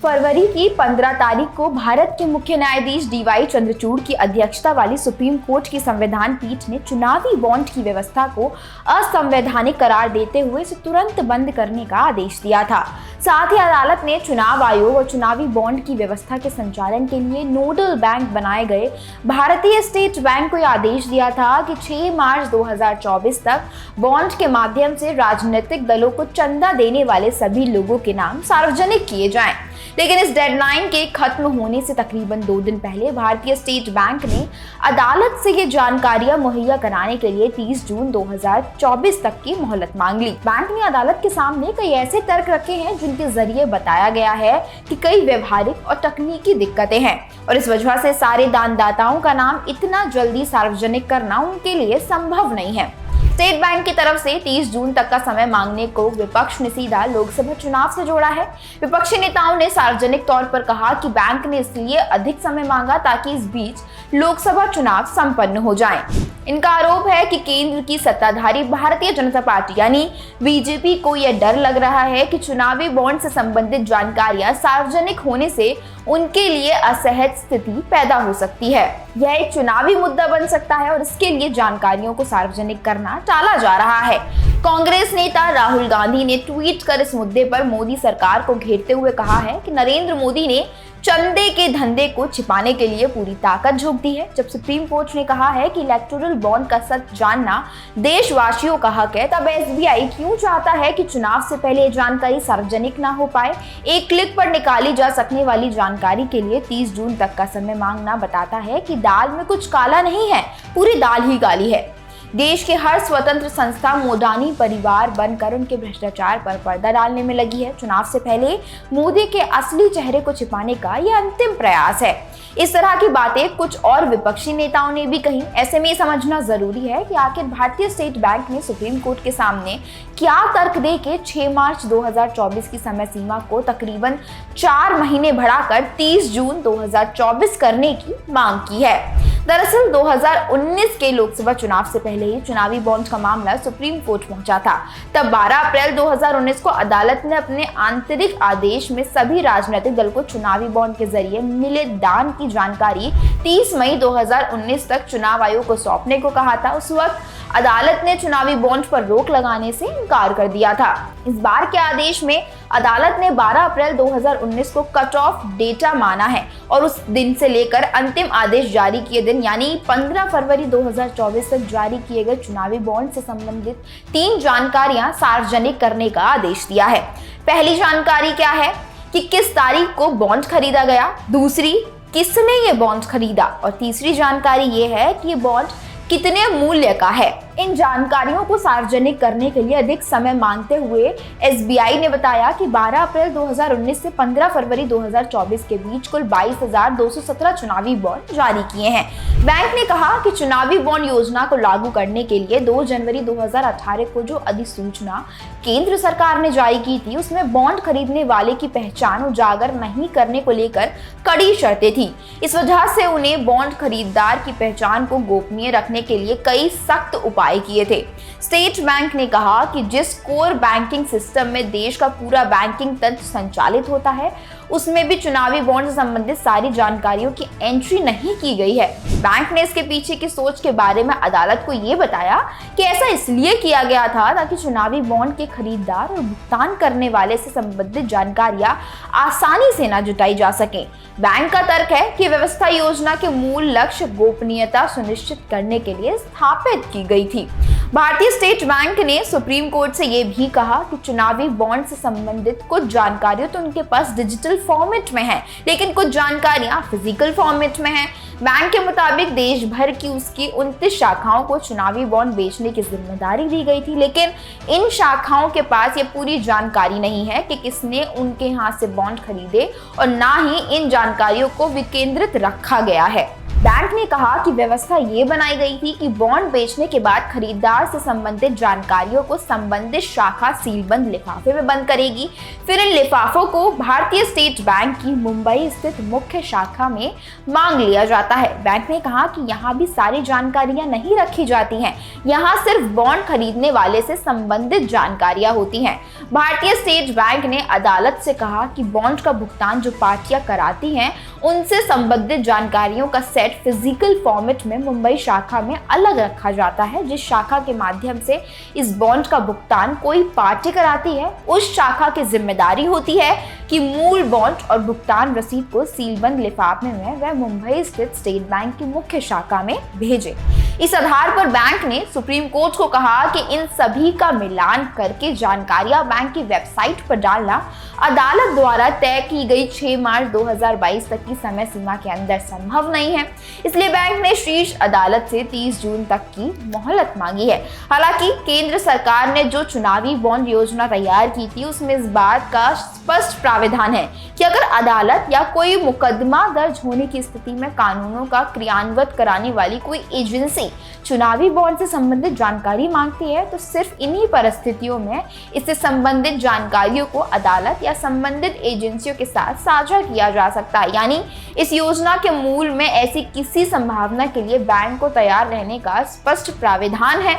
फरवरी की 15 तारीख को भारत के मुख्य न्यायाधीश डीवाई चंद्रचूड़ की अध्यक्षता वाली सुप्रीम कोर्ट की संविधान पीठ ने चुनावी बॉन्ड की व्यवस्था को असंवैधानिक करार देते हुए इसे तुरंत बंद करने का आदेश दिया था। साथ ही अदालत ने चुनाव आयोग और चुनावी बॉन्ड की व्यवस्था के संचालन के लिए नोडल बैंक बनाए गए भारतीय स्टेट बैंक को यह आदेश दिया था कि 6 मार्च 2024 तक बॉन्ड के माध्यम से राजनीतिक दलों को चंदा देने वाले सभी लोगों के नाम सार्वजनिक किए जाएं। लेकिन इस डेडलाइन के खत्म होने से तकरीबन 2 दिन पहले भारतीय स्टेट बैंक ने अदालत से ये जानकारियां मुहैया कराने के लिए 30 जून 2024 तक की मोहलत मांग ली। बैंक ने अदालत के सामने कई ऐसे तर्क रखे हैं जिनके जरिए बताया गया है कि कई व्यवहारिक और तकनीकी दिक्कतें हैं और इस वजह से सारे दानदाताओं का नाम इतना जल्दी सार्वजनिक करना उनके लिए संभव नहीं है। स्टेट बैंक की तरफ से 30 जून तक का समय मांगने को विपक्ष ने सीधा लोकसभा चुनाव से जोड़ा है। विपक्षी नेताओं ने सार्वजनिक तौर पर कहा कि बैंक ने इसलिए अधिक समय मांगा ताकि इस बीच लोकसभा चुनाव संपन्न हो जाएं। इनका आरोप है कि केंद्र की सत्ताधारी भारतीय जनता पार्टी यानी बीजेपी को यह डर लग रहा है कि चुनावी बॉन्ड से संबंधित जानकारियां सार्वजनिक होने से उनके लिए असहज स्थिति पैदा हो सकती है। यह एक चुनावी मुद्दा बन सकता है और इसके लिए जानकारियों को सार्वजनिक करना टाला जा रहा है। कांग्रेस नेता राहुल गांधी ने ट्वीट कर इस मुद्दे पर मोदी सरकार को घेरते हुए कहा है कि नरेंद्र मोदी ने चंदे के धंधे को छिपाने के लिए पूरी ताकत झोंक दी है। जब सुप्रीम कोर्ट ने कहा है कि इलेक्टोरल बॉन्ड का सच जानना देशवासियों का हक है, तब एसबीआई क्यों चाहता है कि चुनाव से पहले ये जानकारी सार्वजनिक ना हो पाए। एक क्लिक पर निकाली जा सकने वाली जानकारी के लिए 30 जून तक का समय मांगना बताता है कि दाल में कुछ काला नहीं है, पूरी दाल ही काली है। देश के हर स्वतंत्र संस्था मोदानी परिवार बनकर उनके भ्रष्टाचार पर पर्दा डालने में लगी है। चुनाव से पहले मोदी के असली चेहरे को छिपाने का यह अंतिम प्रयास है। इस तरह की बातें कुछ और विपक्षी नेताओं ने भी कही। ऐसे में समझना जरूरी है कि आखिर भारतीय स्टेट बैंक ने सुप्रीम कोर्ट के सामने क्या तर्क दे के 6 मार्च 2024 की समय सीमा को तकरीबन 4 महीने बढ़ाकर 30 जून 2024 करने की मांग की है। दरअसल 2019 के लोकसभा चुनाव से पहले ही चुनावी बॉन्ड का मामला सुप्रीम कोर्ट पहुंचा था। तब 12 अप्रैल 2019 को अदालत ने अपने आंतरिक आदेश में सभी राजनीतिक दल को चुनावी बॉन्ड के जरिए मिले दान की जानकारी 30 मई 2019 तक चुनाव आयोग को सौंपने को कहा था। उस वक्त अदालत ने चुनावी बॉन्ड पर रोक लगाने से इनकार कर दिया था। इस बार के आदेश में अदालत ने 12 अप्रैल 2019 को कट ऑफ डेटा माना है और उस दिन से लेकर अंतिम आदेश जारी किए दिन यानी 15 फरवरी 2024 तक जारी किए गए चुनावी बॉन्ड से संबंधित 3 जानकारियां सार्वजनिक करने का आदेश दिया है। पहली जानकारी क्या है कि किस तारीख को बॉन्ड खरीदा गया, दूसरी किसने ये बॉन्ड खरीदा और तीसरी जानकारी ये है कि ये बॉन्ड कितने मूल्य का है। इन जानकारियों को सार्वजनिक करने के लिए अधिक समय मांगते हुए एसबीआई ने बताया कि 12 अप्रैल 2019 से 15 फरवरी 2024 के बीच कुल 22,217 चुनावी बॉन्ड जारी किए हैं। बैंक ने कहा कि चुनावी बॉन्ड योजना को लागू करने के लिए 2 जनवरी 2018 को जो अधिसूचना केंद्र सरकार ने जारी की थी उसमें बॉन्ड खरीदने वाले की पहचान उजागर नहीं करने को लेकर कड़ी शर्तें थी। इस वजह से उन्हें बॉन्ड खरीदार की पहचान को गोपनीय रखने के लिए कई सख्त उपाय किए थे। स्टेट बैंक ने कहा कि जिस कोर बैंकिंग सिस्टम में देश का पूरा बैंकिंग तंत्र संचालित होता है उसमें भी चुनावी बॉन्ड से संबंधित सारी जानकारियों की एंट्री नहीं की गई है। बैंक ने इसके पीछे की सोच के बारे में अदालत को ये बताया कि ऐसा इसलिए किया गया था ताकि चुनावी बॉन्ड के खरीदार और भुगतान करने वाले से संबंधित जानकारियां आसानी से न जुटाई जा सके। बैंक का तर्क है कि व्यवस्था योजना के मूल लक्ष्य गोपनीयता सुनिश्चित करने के लिए स्थापित की गई थी। भारतीय स्टेट बैंक ने सुप्रीम कोर्ट से यह भी कहा कि चुनावी बॉन्ड से संबंधित कुछ जानकारियां तो उनके पास डिजिटल फॉर्मेट में है, लेकिन कुछ जानकारियां फिजिकल फॉर्मेट में हैं। बैंक के मुताबिक देश भर की उसकी 29 शाखाओं को चुनावी बॉन्ड बेचने की जिम्मेदारी दी गई थी, लेकिन इन शाखाओं के पास ये पूरी जानकारी नहीं है कि किसने उनके हाथ से बॉन्ड खरीदे और ना ही इन जानकारियों को विकेंद्रित रखा गया है। बैंक ने कहा कि व्यवस्था ये बनाई गई थी कि बॉन्ड बेचने के बाद खरीदार से संबंधित जानकारियों को संबंधित शाखा सीलबंद लिफाफे में बंद करेगी। फिर इन लिफाफों को भारतीय स्टेट बैंक की मुंबई स्थित मुख्य शाखा में मांग लिया जाता है। बैंक ने कहा कि यहाँ भी सारी जानकारियां नहीं रखी जाती हैं, यहाँ सिर्फ बॉन्ड खरीदने वाले से संबंधित जानकारियां होती हैं। भारतीय स्टेट बैंक ने अदालत से कहा कि बॉन्ड का भुगतान जो पार्टियां कराती हैं उनसे संबंधित जानकारियों का सेट फिजिकल फॉर्मेट में मुंबई शाखा में अलग रखा जाता है। जिस शाखा के माध्यम से इस बॉन्ड का भुगतान कोई पार्टी कराती है, उस शाखा की जिम्मेदारी होती है कि मूल बॉन्ड और भुगतान रसीद को सीलबंद लिफाफे में वह मुंबई स्थित स्टेट बैंक की मुख्य शाखा में भेजे। इस आधार पर बैंक ने सुप्रीम कोर्ट को कहा कि इन सभी का मिलान करके जानकारियां बैंक की वेबसाइट पर डालना अदालत द्वारा तय की गई 6 मार्च 2022 तक की समय सीमा के अंदर संभव नहीं है। इसलिए बैंक ने शीर्ष अदालत से 30 जून तक की मोहलत मांगी है। हालांकि केंद्र सरकार ने जो चुनावी बॉन्ड योजना तैयार की थी उसमें इस बात का स्पष्ट प्रावधान है कि अगर अदालत या कोई मुकदमा दर्ज होने की स्थिति में कानूनों का क्रियान्वित कराने वाली कोई एजेंसी चुनावी बॉन्ड से संबंधित जानकारी मांगती है तो सिर्फ इन्हीं परिस्थितियों में इससे संबंधित जानकारियों को अदालत या संबंधित एजेंसियों के साथ साझा किया जा सकता है। यानी इस योजना के मूल में ऐसी किसी संभावना के लिए बैंक को तैयार रहने का स्पष्ट प्रावधान है।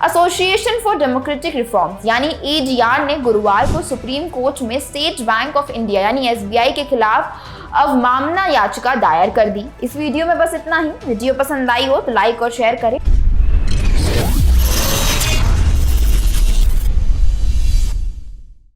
एसोसिएशन फॉर डेमोक्रेटिक रिफॉर्म्स यानी एडीआर ने गुरुवार को सुप्रीम कोर्ट में स्टेट बैंक ऑफ इंडिया यानी एसबीआई के खिलाफ अवमानना याचिका दायर कर दी। इस वीडियो में बस इतना ही। वीडियो पसंद आई हो तो लाइक और शेयर करें।